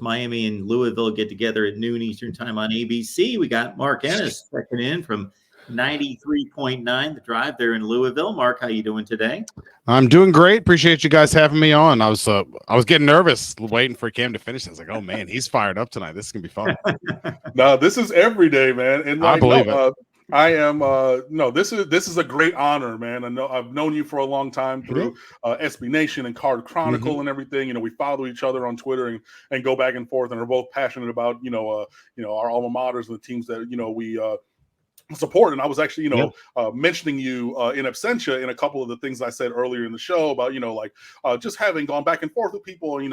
Miami and Louisville get together at noon Eastern time on ABC. We got Mark Ennis checking in from 93.9 The Drive there in Louisville. Mark, how you doing today? I'm doing great. Appreciate you guys having me on. I was getting nervous waiting for Cam to finish. I was like, oh man, he's fired up tonight. This is gonna be fun. No, this is every day, man. And I believe it. I am this is a great honor, man. I know I've known you for a long time through SB Nation and Card Chronicle and everything. You know, we follow each other on Twitter and go back and forth, and are both passionate about our alma maters and the teams that we support. And I was actually mentioning you in absentia in a couple of the things I said earlier in the show about just having gone back and forth with people and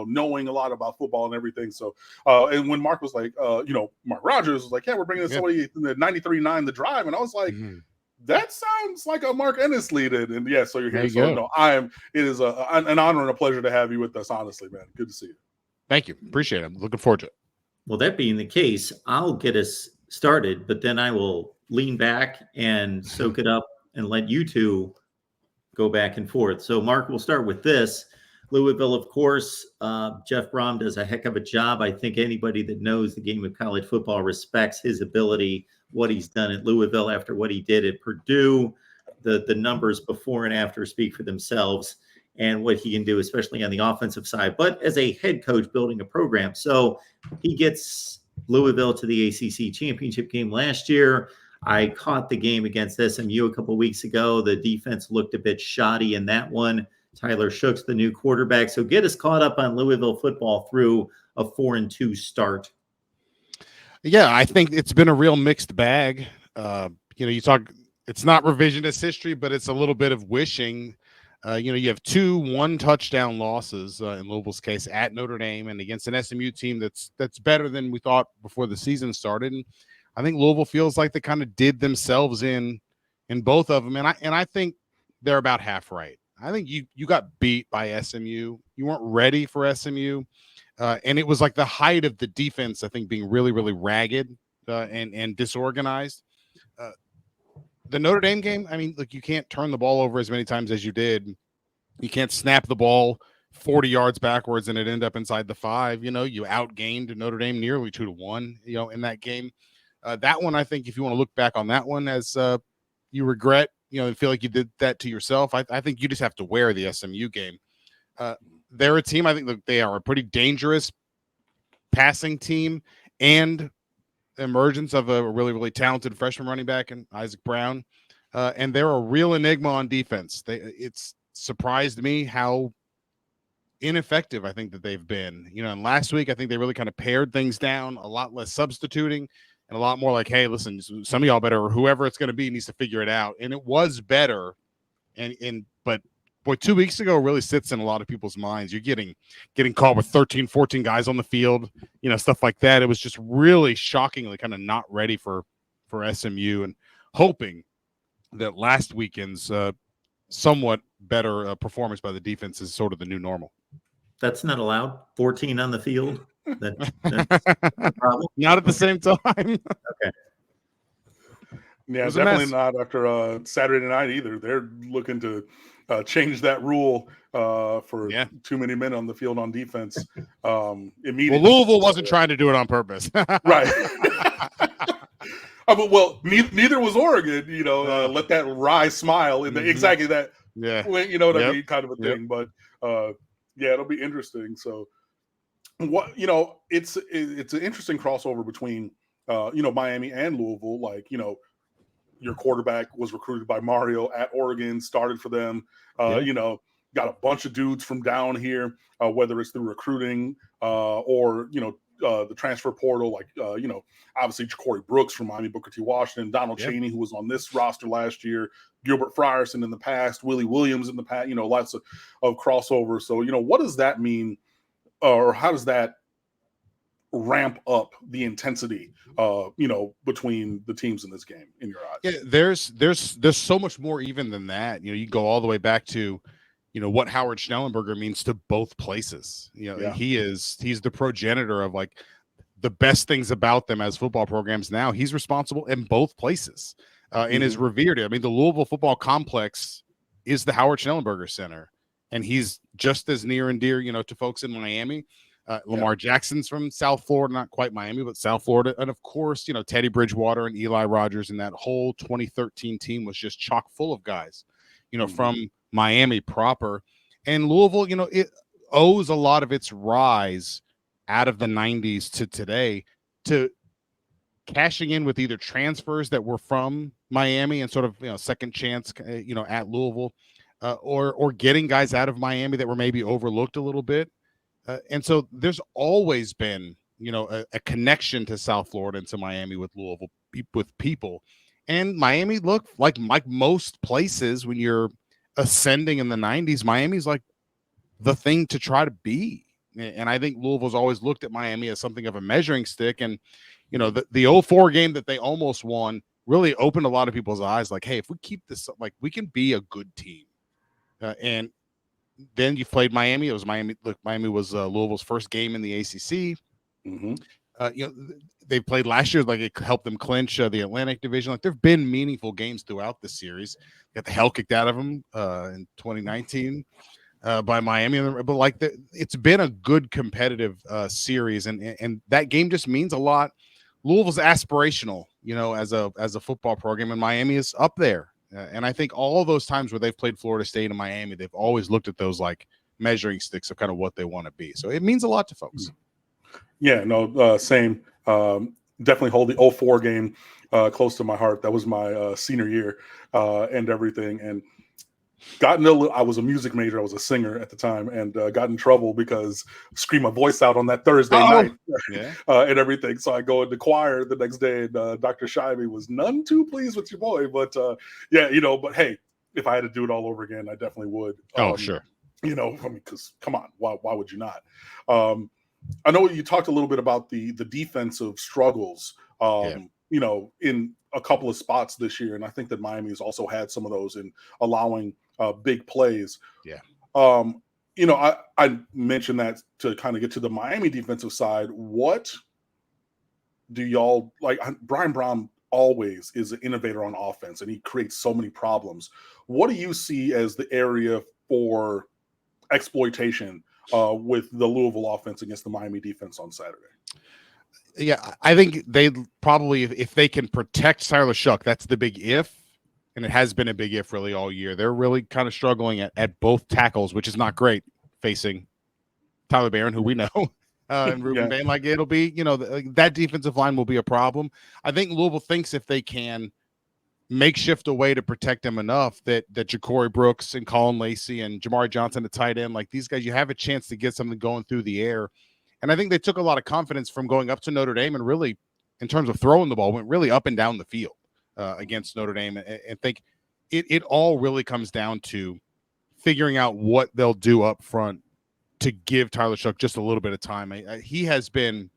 knowing a lot about football and everything. So and when Mark was like Mark Rogers was like, yeah, we're bringing somebody in the 93.9 The Drive, and I was like, that sounds like a Mark Ennis lead in. And yeah, so you're here. So it is an honor and a pleasure to have you with us, honestly, man. Good to see you. Thank you. Appreciate it. I'm looking forward to it. Well, that being the case, I'll get us started, but then I will lean back and soak it up and let you two go back and forth. So, Mark, we'll start with this. Louisville, of course, Jeff Brom does a heck of a job. I think anybody that knows the game of college football respects his ability, what he's done at Louisville after what he did at Purdue. The numbers before and after speak for themselves, and what he can do, especially on the offensive side, but as a head coach building a program. So he gets Louisville to the ACC championship game last year. I caught the game against SMU a couple weeks ago. The defense looked a bit shoddy in that one. Tyler Shook's the new quarterback. So get us caught up on Louisville football through a 4-2 start. Yeah, I think it's been a real mixed bag. You talk, it's not revisionist history, but it's a little bit of wishing. You have 2 one-touchdown losses in Louisville's case at Notre Dame and against an SMU team that's better than we thought before the season started. And I think Louisville feels like they kind of did themselves in both of them. And I think they're about half right. I think you got beat by SMU. You weren't ready for SMU. And it was like the height of the defense, I think, being really, really ragged and disorganized. The Notre Dame game, I mean, look, you can't turn the ball over as many times as you did. You can't snap the ball 40 yards backwards and it end up inside the 5. You outgained Notre Dame nearly 2-1, in that game. That one, I think if you want to look back on that one as you regret, and feel like you did that to yourself, I think you just have to wear the SMU game. They're a team, I think they are a pretty dangerous passing team, and emergence of a really, really talented freshman running back in Isaac Brown. And they're a real enigma on defense. It's surprised me how ineffective I think that they've been. And last week, I think they really kind of pared things down, a lot less substituting and a lot more like, hey, listen, some of y'all better, or whoever it's going to be needs to figure it out. And it was better. But boy, 2 weeks ago really sits in a lot of people's minds. You're getting caught with 13, 14 guys on the field, stuff like that. It was just really shockingly kind of not ready for SMU, and hoping that last weekend's somewhat better performance by the defense is sort of the new normal. That's not allowed. 14 on the field. That's a problem. Not at the same time. Okay. Yeah, definitely not after Saturday night either. They're looking to change that rule for too many men on the field on defense immediately. Well, Louisville wasn't trying to do it on purpose. Right. Well, neither was Oregon, let that wry smile in exactly that, what I mean, kind of a thing. But it'll be interesting. So what, it's an interesting crossover between, Miami and Louisville. Like, your quarterback was recruited by Mario at Oregon, started for them, got a bunch of dudes from down here, whether it's through recruiting or, the transfer portal, like, obviously Ja'Cory Brooks from Miami, Booker T. Washington, Donald Chaney, who was on this roster last year, Gilbert Frierson in the past, Willie Williams in the past, lots of crossover. So, what does that mean, or how does that ramp up the intensity, between the teams in this game in your eyes? Yeah, there's so much more even than that. You go all the way back to, what Howard Schnellenberger means to both places. He's the progenitor of like the best things about them as football programs. Now he's responsible in both places and is revered. I mean, the Louisville football complex is the Howard Schnellenberger Center, and he's just as near and dear, to folks in Miami Lamar Jackson's from South Florida, not quite Miami, but South Florida. And of course, Teddy Bridgewater and Eli Rogers, and that whole 2013 team was just chock full of guys, from Miami proper. And Louisville, it owes a lot of its rise out of the 90s to today to cashing in with either transfers that were from Miami and sort of, second chance, at Louisville, or getting guys out of Miami that were maybe overlooked a little bit. And so there's always been, a connection to South Florida and to Miami with Louisville, with people. And Miami, look, like most places when you're ascending in the 90s, Miami's like the thing to try to be. And I think Louisville's always looked at Miami as something of a measuring stick. And, the 04 game that they almost won really opened a lot of people's eyes. Like, hey, if we keep this, like, we can be a good team. And then you played Miami. It was Miami. Look, Miami was Louisville's first game in the ACC. They played last year. Like, it helped them clinch the Atlantic Division. Like, there've been meaningful games throughout the series. Got the hell kicked out of them in 2019 by Miami. But it's been a good competitive series, and that game just means a lot. Louisville's aspirational, as a football program, and Miami is up there. And I think all of those times where they've played Florida State and Miami, they've always looked at those like measuring sticks of kind of what they want to be. So it means a lot to folks. Yeah, no, same. Definitely hold the 04 game close to my heart. That was my senior year and everything. And I was a music major. I was a singer at the time, and got in trouble because I screamed my voice out on that Thursday night and everything. So I go into choir the next day, and Dr. Shivey was none too pleased with your boy. But but hey, if I had to do it all over again, I definitely would. Sure. Because come on, why would you not? I know you talked a little bit about the defensive struggles, in a couple of spots this year, and I think that Miami has also had some of those in allowing big plays. Yeah. I mentioned that to kind of get to the Miami defensive side. What do y'all like? Brian Brown always is an innovator on offense, and he creates so many problems. What do you see as the area for exploitation with the Louisville offense against the Miami defense on Saturday? Yeah, I think they probably, if they can protect Tyler Shuck, that's the big if, and it has been a big if really all year. They're really kind of struggling at both tackles, which is not great facing Tyler Barron, who we know, and Ruben Bain. Like, it'll be, that defensive line will be a problem. I think Louisville thinks if they can makeshift a way to protect him enough that Ja'Cory Brooks and Colin Lacey and Jamari Johnson, the tight end, like these guys, you have a chance to get something going through the air. And I think they took a lot of confidence from going up to Notre Dame and really, in terms of throwing the ball, went really up and down the field against Notre Dame. And think it all really comes down to figuring out what they'll do up front to give Tyler Shuck just a little bit of time. He has been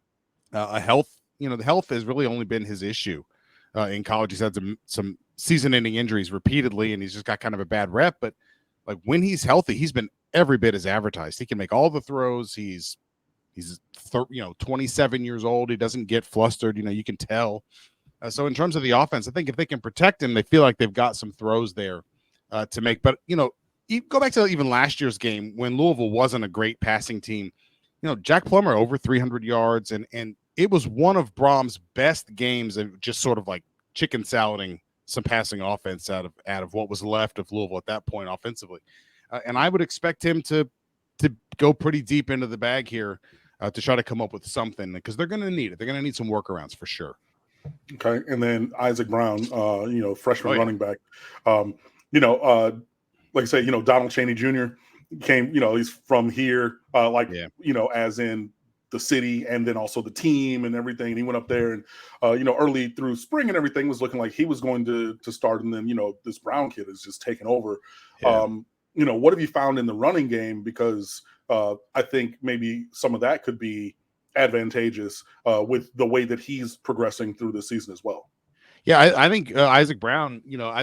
a health, the health has really only been his issue in college. He's had some season-ending injuries repeatedly, and he's just got kind of a bad rep. But like when he's healthy, he's been every bit as advertised. He can make all the throws. He's 27 years old. He doesn't get flustered. You can tell. So in terms of the offense, I think if they can protect him, they feel like they've got some throws there to make. But, you go back to even last year's game when Louisville wasn't a great passing team. Jack Plummer over 300 yards, and it was one of Brahm's best games of just sort of like chicken salading some passing offense out of what was left of Louisville at that point offensively. And I would expect him to go pretty deep into the bag here to try to come up with something, because they're going to need it. They're going to need some workarounds for sure. Okay. And then Isaac Brown, freshman running back, like I say, Donald Chaney Jr. came, he's from here, as in the city and then also the team and everything. And he went up there and, early through spring and everything was looking like he was going to start. And then, this Brown kid is just taking over. Yeah. What have you found in the running game? Because I think maybe some of that could be advantageous with the way that he's progressing through the season as well. Yeah, I think Isaac Brown,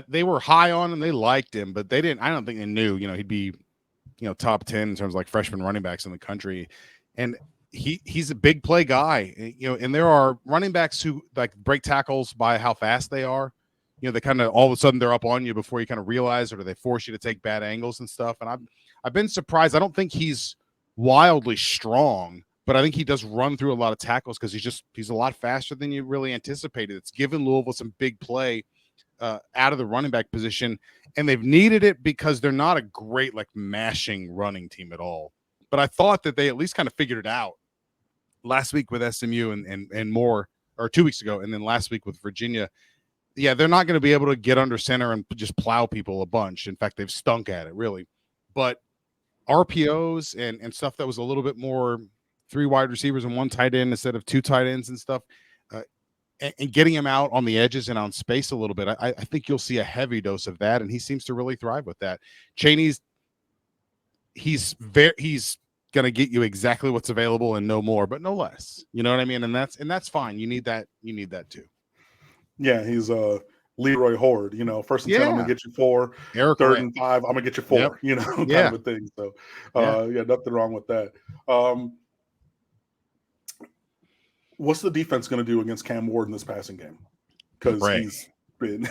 they were high on him. They liked him, but I don't think they knew, he'd be, top 10 in terms of like freshman running backs in the country. And he's a big play guy, and there are running backs who like break tackles by how fast they are. They kind of all of a sudden they're up on you before you kind of realize, or they force you to take bad angles and stuff. And I've been surprised. I don't think he's wildly strong, but I think he does run through a lot of tackles because he's a lot faster than you really anticipated. It's given Louisville some big play out of the running back position, and they've needed it because they're not a great like mashing running team at all. But I thought that they at least kind of figured it out last week with SMU and more, or 2 weeks ago, and then last week with Virginia. Yeah, they're not going to be able to get under center and just plow people a bunch. In fact, they've stunk at it, really. But RPOs and stuff that was a little bit more 3 wide receivers and 1 tight end instead of 2 tight ends and stuff, and getting him out on the edges and on space a little bit, I think you'll see a heavy dose of that, and he seems to really thrive with that. Chaney's he's going to get you exactly what's available and no more, but no less. You know what I mean? And that's fine. You need that too. Yeah, he's Leroy Horde, first and 10, I'm gonna get you 4. Eric third and 5, I'm gonna get you 4, kind of a thing. So nothing wrong with that. What's the defense gonna do against Cam Ward in this passing game? Because he's been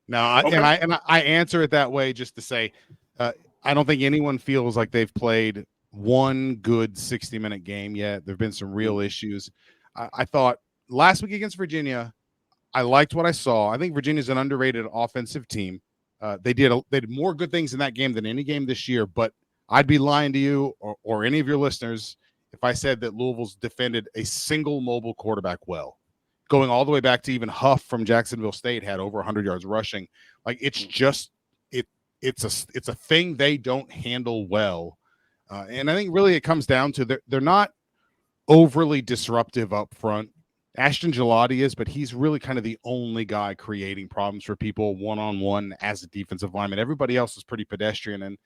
No, I answer it that way just to say I don't think anyone feels like they've played one good 60-minute game yet. There have been some real issues. I thought last week against Virginia, I liked what I saw. I think Virginia's an underrated offensive team. They did more good things in that game than any game this year, but I'd be lying to you or any of your listeners if I said that Louisville's defended a single mobile quarterback well. Going all the way back to even Huff from Jacksonville State had over 100 yards rushing. Like it's just it's a thing they don't handle well. And I think really it comes down to they're not overly disruptive up front. Ashton Gelati is, but he's really kind of the only guy creating problems for people one-on-one as a defensive lineman. Everybody else is pretty pedestrian and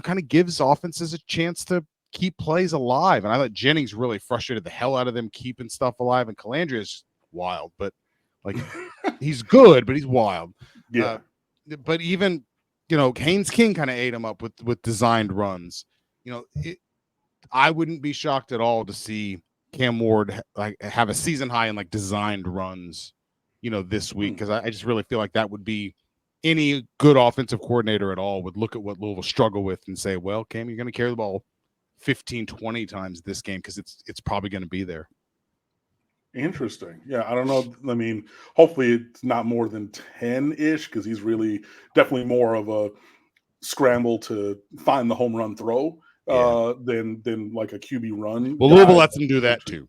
kind of gives offenses a chance to keep plays alive. And I thought Jennings really frustrated the hell out of them keeping stuff alive. And Calandria is just wild, but like he's good, but he's wild. Yeah. But even Haynes King kind of ate him up with designed runs. I wouldn't be shocked at all to see Cam Ward have a season high in designed runs, this week, because I just really feel like that would be any good offensive coordinator at all would look at what Louisville struggle with and say, well, Cam, you're going to carry the ball 15, 20 times this game because it's probably going to be there. Interesting. Yeah, I don't know. I mean, hopefully it's not more than 10-ish because he's really definitely more of a scramble to find the home run throw than like a QB run. Well, Louisville lets him do that too.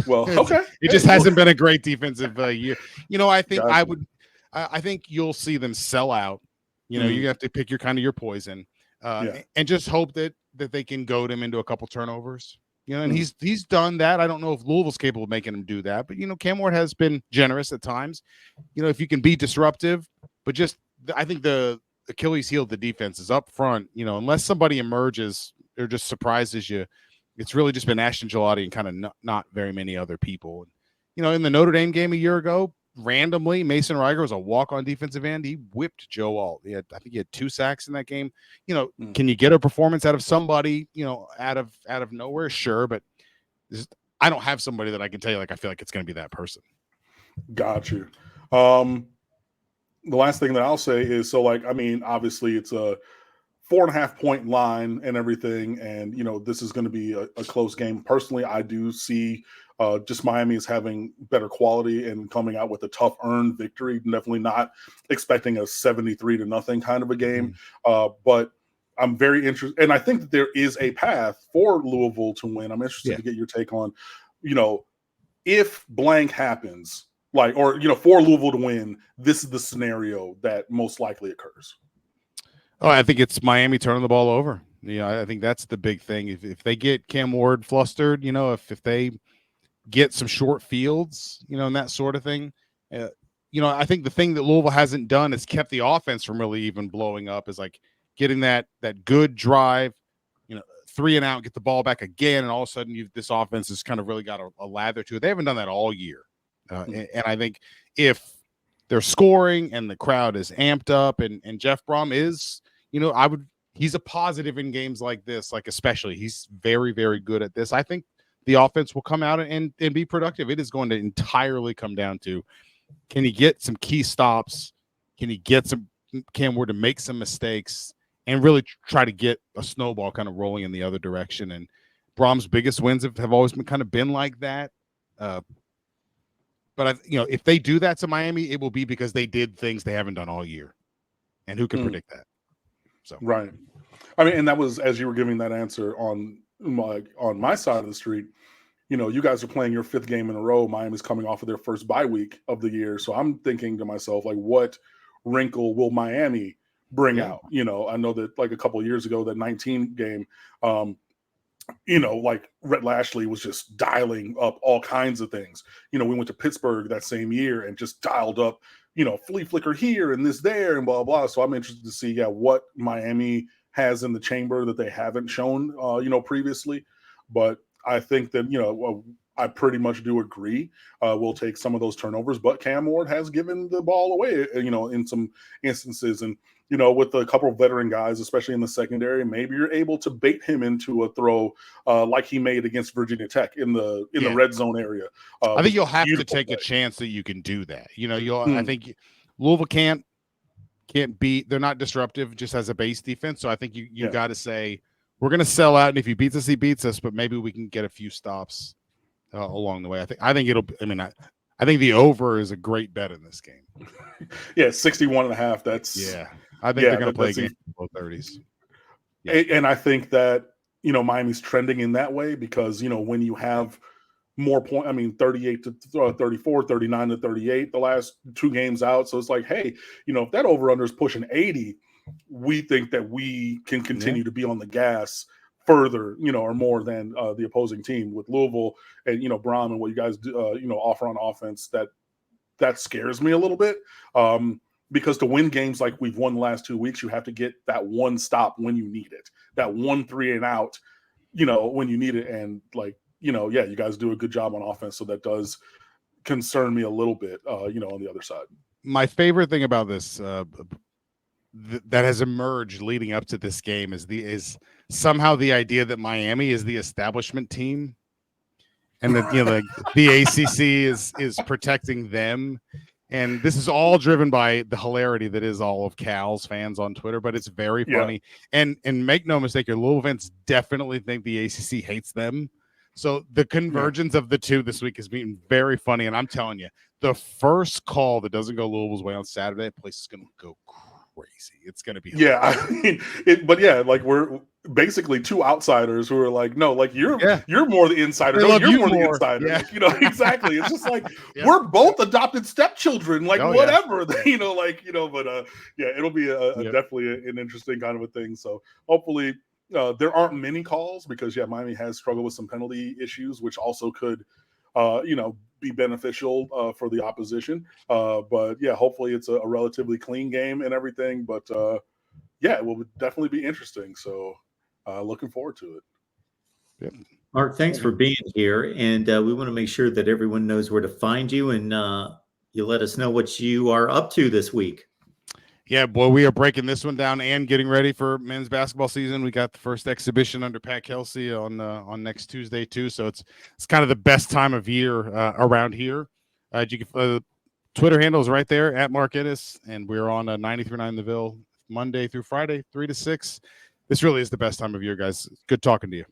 Well, okay. It just hasn't been a great defensive year. I think I think you'll see them sell out. You have to pick your poison and just hope that they can goad him into a couple turnovers. And he's done that. I don't know if Louisville's capable of making him do that, but Cam Ward has been generous at times. If you can be disruptive, but just I think the Achilles heel of the defense is up front. Unless somebody emerges or just surprises you, it's really just been Ashton Gelati and kind of not very many other people. In the Notre Dame game a year ago, randomly Mason Riger was a walk-on defensive end. He whipped Joe Alt. I think he had 2 sacks in that game. Can you get a performance out of somebody, out of nowhere? Sure, but I don't have somebody that I can tell you I feel like it's going to be that person. Got you. The last thing that I'll say is obviously it's a 4.5-point line and everything, and this is going to be a close game. Personally, I do see just Miami is having better quality and coming out with a tough earned victory. Definitely not expecting a 73-0 kind of a game, but I'm very interested, and I think that there is a path for Louisville to win. I'm interested to get your take on, if blank happens, for Louisville to win, this is the scenario that most likely occurs. Oh, I think it's Miami turning the ball over. I think that's the big thing. If they get Cam Ward flustered, if they get some short fields, and that sort of thing. I think the thing that Louisville hasn't done is kept the offense from really even blowing up is getting that good drive, 3 and out, get the ball back again. And all of a sudden this offense has kind of really got a lather to it. They haven't done that all year. And I think if they're scoring and the crowd is amped up and Jeff Brom is, he's a positive in games like this, especially he's very, very good at this. I think the offense will come out and be productive. It is going to entirely come down to, can he get some key stops? Can he get some Cam Ward to make some mistakes and really try to get a snowball kind of rolling in the other direction? And Brahms' biggest wins have always been like that. But if they do that to Miami, it will be because they did things they haven't done all year, and who can predict that? So right. I mean, and that was as you were giving that answer on my side of the street. You guys are playing your 5th game in a row. Miami's coming off of their first bye week of the year, so I'm thinking to myself, like, what wrinkle will Miami bring out? I know that like a couple of years ago, that 19 game. Like Rhett Lashley was just dialing up all kinds of things. We went to Pittsburgh that same year and just dialed up, flea flicker here and this there and blah, blah. So I'm interested to see, what Miami has in the chamber that they haven't shown, previously. But I think that, I pretty much do agree. We'll take some of those turnovers, but Cam Ward has given the ball away, in some instances. And, with a couple of veteran guys, especially in the secondary, maybe you're able to bait him into a throw like he made against Virginia Tech in the red zone area. I think you'll have to take a chance that you can do that. I think Louisville can't beat. They're not disruptive just as a base defense. So I think you got to say, we're going to sell out, and if he beats us, he beats us. But maybe we can get a few stops along the way. I think it'll. I mean, I think the over is a great bet in this game. 61.5. That's I think they're going to play against low 30s. Yeah. And I think that Miami's trending in that way because when you have more 38 to 34, 39 to 38 the last 2 games out. So it's like, hey, if that over under is pushing 80, we think that we can continue to be on the gas further, or more than the opposing team with Louisville and Braum and what you guys do, offer on offense. That scares me a little bit because to win games like we've won the last 2 weeks, you have to get that one stop when you need it, that 1 3 and out, when you need it. And you guys do a good job on offense, so that does concern me a little bit, on the other side. My favorite thing about this that has emerged leading up to this game is somehow the idea that Miami is the establishment team, and that the ACC is protecting them, and this is all driven by the hilarity that is all of Cal's fans on Twitter. But it's very funny, and make no mistake, your Louisville fans definitely think the ACC hates them. So the convergence of the two this week has been very funny, and I'm telling you, the first call that doesn't go Louisville's way on Saturday, the place is going to go crazy. It's going to be like we're basically 2 outsiders who are like, no, like you're more the insider. No, you're more the insider. Yeah. Exactly. It's just like we're both adopted stepchildren, like whatever. But it'll be definitely an interesting kind of a thing. So hopefully there aren't many calls because Miami has struggled with some penalty issues, which also could be beneficial for the opposition. But hopefully it's a relatively clean game and everything. But it will definitely be interesting. So looking forward to it. Yep. Mark, thanks for being here. And we want to make sure that everyone knows where to find you, and you let us know what you are up to this week. Yeah, boy, we are breaking this one down and getting ready for men's basketball season. We got the first exhibition under Pat Kelsey on next Tuesday too, so it's kind of the best time of year around here. Twitter handle is right there at Mark Ennis, and we're on 93.9 The Ville Monday through Friday, 3 to 6. This really is the best time of year, guys. Good talking to you.